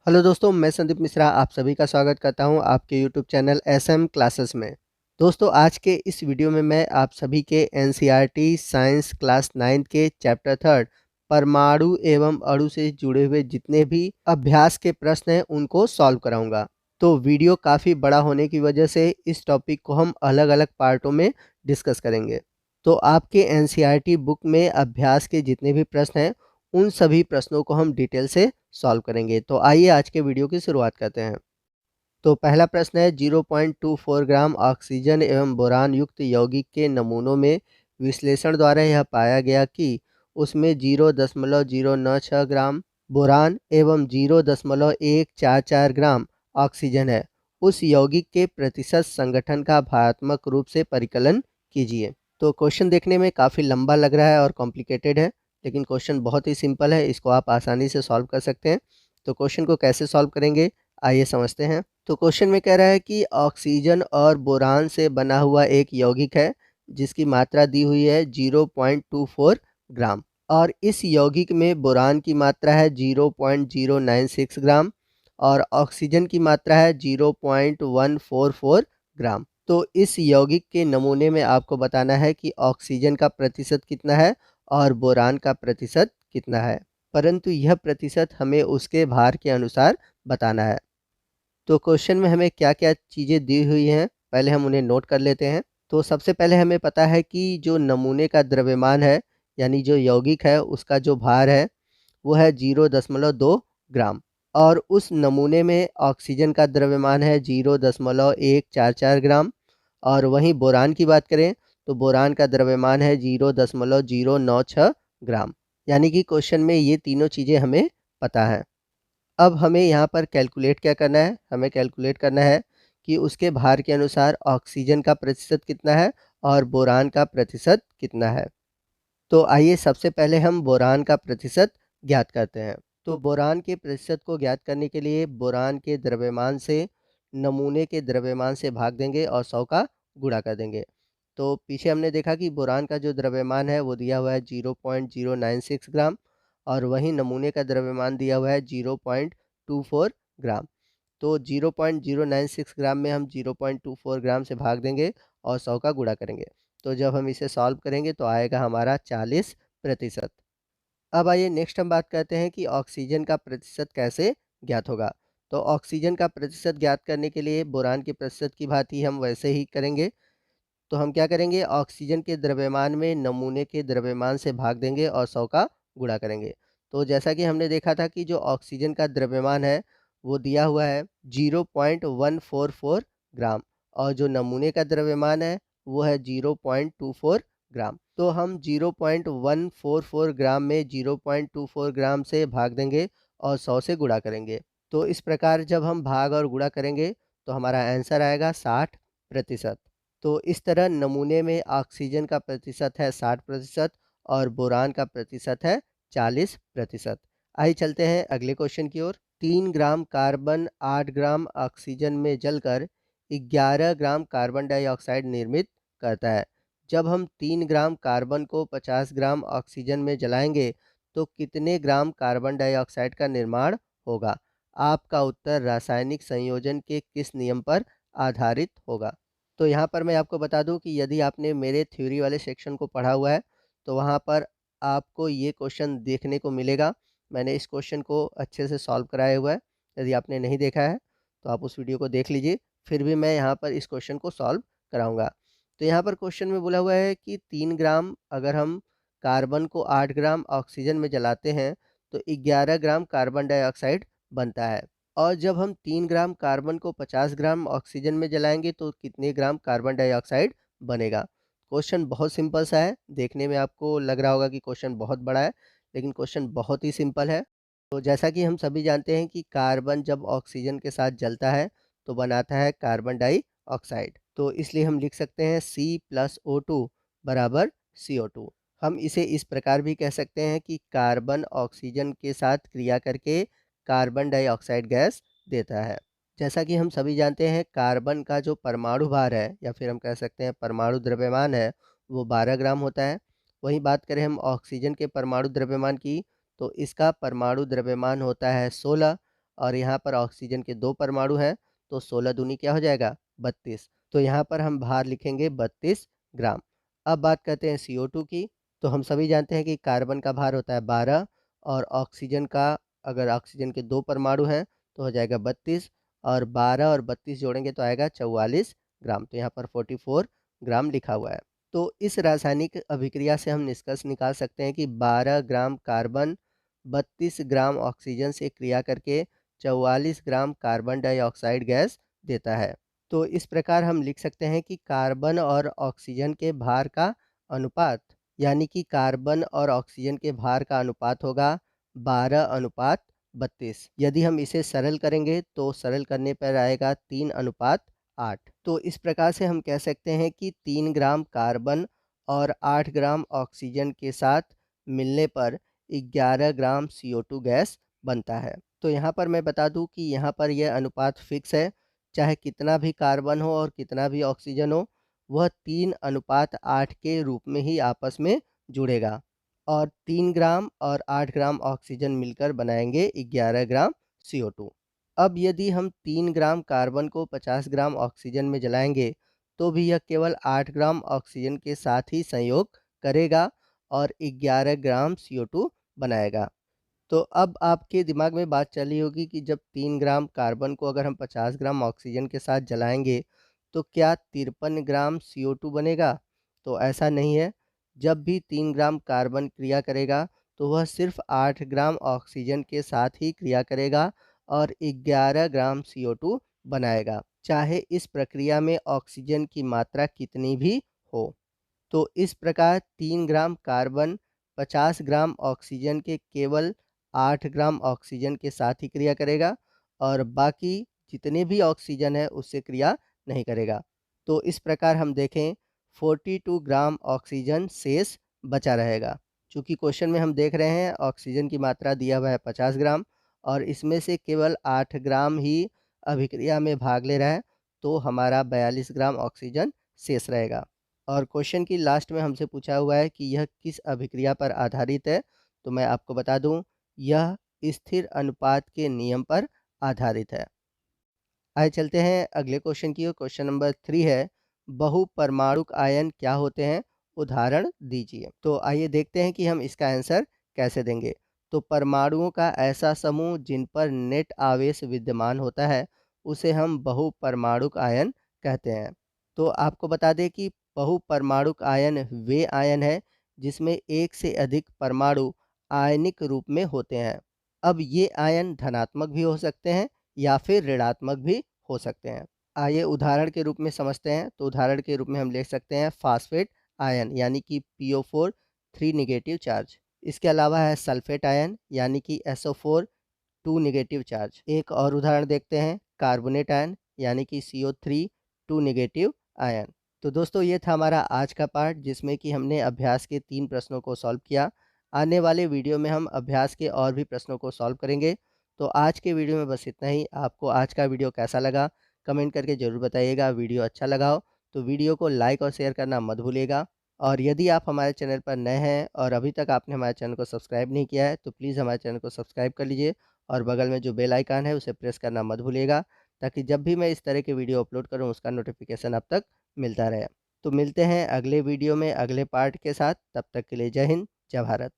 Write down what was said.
Hello दोस्तों, मैं संदीप मिश्रा आप सभी का स्वागत करता हूं आपके यूट्यूब चैनल एसएम क्लासेस में। दोस्तों, आज के इस वीडियो में मैं आप सभी के एनसीईआरटी साइंस क्लास 9 के चैप्टर 3 परमाणु एवं अणु से जुड़े हुए जितने भी अभ्यास के प्रश्न हैं उनको सॉल्व कराऊंगा। तो वीडियो काफ़ी बड़ा होने की वजह से इस टॉपिक को हम अलग-अलग पार्टों में डिस्कस करेंगे। तो आपके एनसीईआरटी बुक में अभ्यास के जितने भी प्रश्न हैं उन सभी प्रश्नों को हम डिटेल से सॉल्व करेंगे। तो आइए आज के वीडियो की शुरुआत करते हैं। तो पहला प्रश्न है 0.24 ग्राम ऑक्सीजन एवं बोरान युक्त यौगिक के नमूनों में विश्लेषण द्वारा यह पाया गया कि उसमें 0.096 ग्राम बोरान एवं 0.144 ग्राम ऑक्सीजन है। उस यौगिक के प्रतिशत संगठन का भावात्मक रूप से परिकलन कीजिए। तो क्वेश्चन देखने में काफ़ी लंबा लग रहा है और कॉम्प्लिकेटेड है, लेकिन क्वेश्चन बहुत ही सिंपल है, इसको आप आसानी से सॉल्व कर सकते हैं। तो क्वेश्चन को कैसे सॉल्व करेंगे आइए समझते हैं। तो क्वेश्चन में कह रहा है कि ऑक्सीजन और बोरान से बना हुआ एक यौगिक है जिसकी मात्रा दी हुई है 0.24 ग्राम और इस यौगिक में बोरान की मात्रा है 0.096 ग्राम और ऑक्सीजन की मात्रा है 0.144 ग्राम। तो इस यौगिक के नमूने में आपको बताना है कि ऑक्सीजन का प्रतिशत कितना है और बोरान का प्रतिशत कितना है, परंतु यह प्रतिशत हमें उसके भार के अनुसार बताना है। तो क्वेश्चन में हमें क्या-क्या चीज़ें दी हुई हैं, पहले हम उन्हें नोट कर लेते हैं। तो सबसे पहले हमें पता है कि जो नमूने का द्रव्यमान है, यानी जो यौगिक है उसका जो भार है, वो है 0.2 ग्राम और उस नमूने में ऑक्सीजन का द्रव्यमान है 0.144 ग्राम और वहीं बोरान की बात करें तो बोरान का द्रव्यमान है 0.096 ग्राम। यानी कि क्वेश्चन में ये तीनों चीज़ें हमें पता है। अब हमें यहाँ पर कैलकुलेट क्या करना है? हमें कैलकुलेट करना है कि उसके भार के अनुसार ऑक्सीजन का प्रतिशत कितना है और बोरान का प्रतिशत कितना है। तो आइए सबसे पहले हम बोरान का प्रतिशत ज्ञात करते हैं। तो बोरान के प्रतिशत को ज्ञात करने के लिए बोरान के द्रव्यमान से नमूने के द्रव्यमान से भाग देंगे और 100 का गुणा कर देंगे। तो पीछे हमने देखा कि बोरान का जो द्रव्यमान है वो दिया हुआ है 0.096 ग्राम और वहीं नमूने का द्रव्यमान दिया हुआ है 0.24 ग्राम। तो 0.096 ग्राम में हम 0.24 ग्राम से भाग देंगे और 100 का गुणा करेंगे। तो जब हम इसे सॉल्व करेंगे तो आएगा हमारा 40%। अब आइए नेक्स्ट हम बात करते हैं कि ऑक्सीजन का प्रतिशत कैसे ज्ञात होगा। तो ऑक्सीजन का प्रतिशत ज्ञात करने के लिए बोरान के प्रतिशत की भांति हम वैसे ही करेंगे। तो हम क्या करेंगे, ऑक्सीजन के द्रव्यमान में नमूने के द्रव्यमान से भाग देंगे और 100 का गुणा करेंगे। तो जैसा कि हमने देखा था कि जो ऑक्सीजन का द्रव्यमान है वो दिया हुआ है 0.144 ग्राम और जो नमूने का द्रव्यमान है वो है 0.24 ग्राम। तो हम 0.144 ग्राम में 0.24 ग्राम से भाग देंगे और 100 से गुणा करेंगे। तो इस प्रकार जब हम भाग और गुणा करेंगे तो हमारा आंसर आएगा 60%। तो इस तरह नमूने में ऑक्सीजन का प्रतिशत है 60% और बोरान का प्रतिशत है 40%। आइए चलते हैं अगले क्वेश्चन की ओर। 3 ग्राम कार्बन 8 ग्राम ऑक्सीजन में जलकर 11 ग्राम कार्बन डाइऑक्साइड निर्मित करता है। जब हम 3 ग्राम कार्बन को 50 ग्राम ऑक्सीजन में जलाएंगे तो कितने ग्राम कार्बन डाइऑक्साइड का निर्माण होगा? आपका उत्तर रासायनिक संयोजन के किस नियम पर आधारित होगा? तो यहाँ पर मैं आपको बता दूँ कि यदि आपने मेरे थ्योरी वाले सेक्शन को पढ़ा हुआ है, तो वहाँ पर आपको ये क्वेश्चन देखने को मिलेगा। मैंने इस क्वेश्चन को अच्छे से सॉल्व कराया हुआ है। यदि आपने नहीं देखा है, तो आप उस वीडियो को देख लीजिए। फिर भी मैं यहाँ पर इस क्वेश्चन को सॉल्व कराऊँगा। तो यहाँ पर क्वेश्चन में बोला हुआ है कि 3 ग्राम अगर हम कार्बन को 8 ग्राम ऑक्सीजन में जलाते हैं, तो 11 ग्राम कार्बन डाइऑक्साइड बनता है। और जब हम 3 ग्राम कार्बन को 50 ग्राम ऑक्सीजन में जलाएँगे तो कितने ग्राम कार्बन डाइऑक्साइड बनेगा? क्वेश्चन बहुत सिंपल सा है, देखने में आपको लग रहा होगा कि क्वेश्चन बहुत बड़ा है, लेकिन क्वेश्चन बहुत ही सिंपल है। तो जैसा कि हम सभी जानते हैं कि कार्बन जब ऑक्सीजन के साथ जलता है, तो बनाता है कार्बन डाइऑक्साइड। तो इसलिए हम लिख सकते हैं C+O2 बराबर CO2। हम इसे इस प्रकार भी कह सकते हैं कि कार्बन ऑक्सीजन के साथ क्रिया करके कार्बन डाइऑक्साइड गैस देता है। जैसा कि हम सभी जानते हैं कार्बन का जो परमाणु भार है या फिर हम कह सकते हैं परमाणु द्रव्यमान है वो 12 ग्राम होता है। वहीं बात करें हम ऑक्सीजन के परमाणु द्रव्यमान की तो इसका परमाणु द्रव्यमान होता है 16 और यहाँ पर ऑक्सीजन के 2 परमाणु हैं, तो 16 दूनी क्या हो जाएगा 32। तो यहाँ पर हम भार लिखेंगे 32 ग्राम। अब बात करते हैं CO2 की। तो हम सभी जानते हैं कि कार्बन का भार होता है 12 और ऑक्सीजन का, अगर ऑक्सीजन के 2 परमाणु हैं तो हो जाएगा 32 और 12 और 32 जोड़ेंगे तो आएगा 44 ग्राम। तो यहाँ पर 44 ग्राम लिखा हुआ है। तो इस रासायनिक अभिक्रिया से हम निष्कर्ष निकाल सकते हैं कि 12 ग्राम कार्बन 32 ग्राम ऑक्सीजन से क्रिया करके 44 ग्राम कार्बन डाइऑक्साइड गैस देता है। तो इस प्रकार हम लिख सकते हैं कि कार्बन और ऑक्सीजन के भार का अनुपात, यानी कि कार्बन और ऑक्सीजन के भार का अनुपात होगा 12:32। यदि हम इसे सरल करेंगे तो सरल करने पर आएगा 3:8। तो इस प्रकार से हम कह सकते हैं कि 3 ग्राम कार्बन और 8 ग्राम ऑक्सीजन के साथ मिलने पर 11 ग्राम CO2 गैस बनता है। तो यहाँ पर मैं बता दूँ कि यहाँ पर यह अनुपात फिक्स है, चाहे कितना भी कार्बन हो और कितना भी ऑक्सीजन हो, वह 3:8 के रूप में ही आपस में जुड़ेगा और 3 ग्राम और 8 ग्राम ऑक्सीजन मिलकर बनाएंगे 11 ग्राम CO2। अब यदि हम 3 ग्राम कार्बन को 50 ग्राम ऑक्सीजन में जलाएंगे तो भी यह केवल 8 ग्राम ऑक्सीजन के साथ ही संयोग करेगा और 11 ग्राम CO2 बनाएगा। तो अब आपके दिमाग में बात चली होगी कि जब 3 ग्राम कार्बन को अगर हम 50 ग्राम ऑक्सीजन के साथ जलाएंगे तो क्या 53 ग्राम CO2 बनेगा? तो ऐसा नहीं है। जब भी 3 ग्राम कार्बन क्रिया करेगा तो वह सिर्फ 8 ग्राम ऑक्सीजन के साथ ही क्रिया करेगा और 11 ग्राम CO2 बनाएगा, चाहे इस प्रक्रिया में ऑक्सीजन की मात्रा कितनी भी हो। तो इस प्रकार 3 ग्राम कार्बन 50 ग्राम ऑक्सीजन के केवल 8 ग्राम ऑक्सीजन के साथ ही क्रिया करेगा और बाकी जितने भी ऑक्सीजन है उससे क्रिया नहीं करेगा। तो इस प्रकार हम देखें 42 ग्राम ऑक्सीजन शेष बचा रहेगा। चूँकि क्वेश्चन में हम देख रहे हैं ऑक्सीजन की मात्रा दिया हुआ है 50 ग्राम और इसमें से केवल 8 ग्राम ही अभिक्रिया में भाग ले रहा है, तो हमारा 42 ग्राम ऑक्सीजन शेष रहेगा। और क्वेश्चन की लास्ट में हमसे पूछा हुआ है कि यह किस अभिक्रिया पर आधारित है, तो मैं आपको बता दूं यह स्थिर अनुपात के नियम पर आधारित है। आइए चलते हैं अगले क्वेश्चन की ओर। क्वेश्चन नंबर 3 है, बहुपरमाणुक आयन क्या होते हैं, उदाहरण दीजिए। तो आइए देखते हैं कि हम इसका आंसर कैसे देंगे। तो परमाणुओं का ऐसा समूह जिन पर नेट आवेश विद्यमान होता है उसे हम बहुपरमाणुक आयन कहते हैं। तो आपको बता दें कि बहुपरमाणुक आयन वे आयन है जिसमें एक से अधिक परमाणु आयनिक रूप में होते हैं। अब ये आयन धनात्मक भी हो सकते हैं या फिर ऋणात्मक भी हो सकते हैं। आइए उदाहरण के रूप में समझते हैं। तो उदाहरण के रूप में हम लिख सकते हैं फास्फेट आयन यानी कि PO4 3 नेगेटिव चार्ज। इसके अलावा है सल्फेट आयन यानी कि SO4 2 नेगेटिव चार्ज। एक और उदाहरण देखते हैं कार्बोनेट आयन यानी कि CO3 2 नेगेटिव आयन। तो दोस्तों ये था हमारा आज का पार्ट जिसमें कि हमने अभ्यास के 3 प्रश्नों को सॉल्व किया। आने वाले वीडियो में हम अभ्यास के और भी प्रश्नों को सॉल्व करेंगे। तो आज के वीडियो में बस इतना ही। आपको आज का वीडियो कैसा लगा कमेंट करके ज़रूर बताइएगा। वीडियो अच्छा लगा हो तो वीडियो को लाइक और शेयर करना मत भूलिएगा। और यदि आप हमारे चैनल पर नए हैं और अभी तक आपने हमारे चैनल को सब्सक्राइब नहीं किया है तो प्लीज़ हमारे चैनल को सब्सक्राइब कर लीजिए और बगल में जो बेल आइकन है उसे प्रेस करना मत भूलिएगा, ताकि जब भी मैं इस तरह के वीडियो अपलोड करूं उसका नोटिफिकेशन आप तक मिलता रहे। तो मिलते हैं अगले वीडियो में अगले पार्ट के साथ। तब तक के लिए जय हिंद, जय भारत।